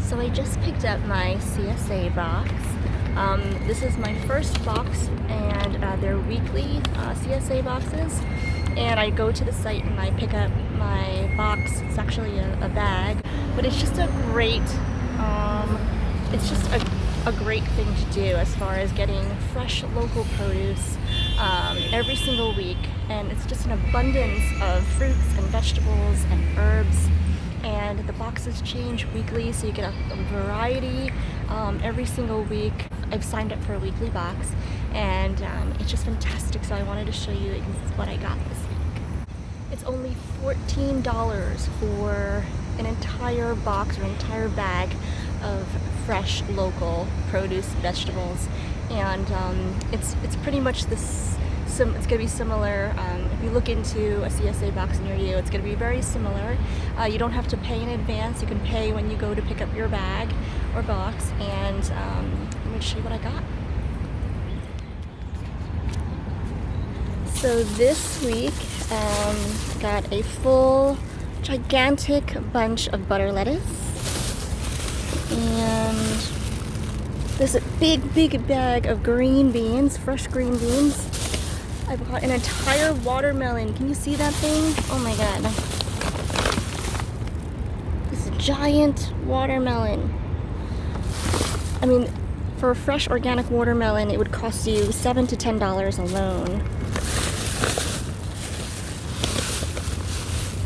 So I just picked up my CSA box. This is my first box, and they're weekly CSA boxes. And I go to the site and I pick up my box. It's actually a bag, but it's just a great, a great thing to do as far as getting fresh local produce every single week. And it's just an abundance of fruits and vegetables and herbs. And the boxes change weekly, so you get a variety every single week. I've signed up for a weekly box, and it's just fantastic, so I wanted to show you what I got this week. It's only $14 for an entire box or an entire bag of fresh local produce, vegetables, and it's pretty much this. It's going to be similar. If you look into a CSA box near you, it's going to be very similar. You don't have to pay in advance. You can pay when you go to pick up your bag or box. And I'm going to show you what I got. So this week, got a full, gigantic bunch of butter lettuce. And there's a big bag of green beans, fresh green beans. I've got an entire watermelon. Can you see that thing? Oh my god. This giant watermelon. I mean, for a fresh organic watermelon, it would cost you $7 to $10 alone.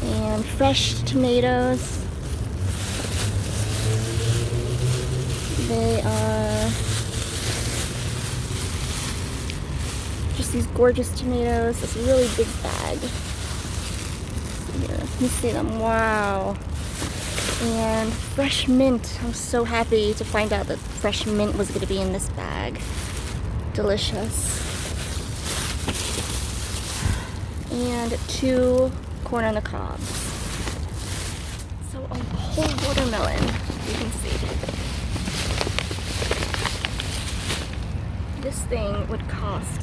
And fresh tomatoes. They are just these gorgeous tomatoes. This really big bag. Here, you can see them. Wow. And fresh mint. I'm so happy to find out that fresh mint was going to be in this bag. Delicious. And 2 corn on the cob. So a whole watermelon, you can see. This thing would cost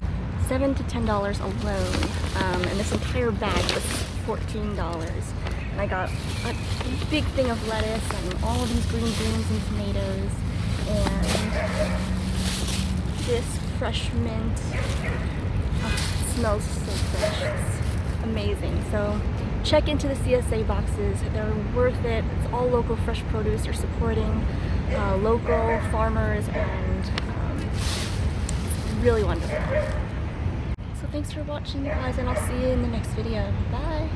$7 to $10 alone, and this entire bag was $14. And I got a big thing of lettuce and all of these green beans and tomatoes, and this fresh mint. Oh, it smells so fresh. It's amazing. So check into the CSA boxes. They're worth it. It's all local fresh produce. You're supporting local farmers, and really wonderful. So thanks for watching, guys, and I'll see you in the next video. Bye!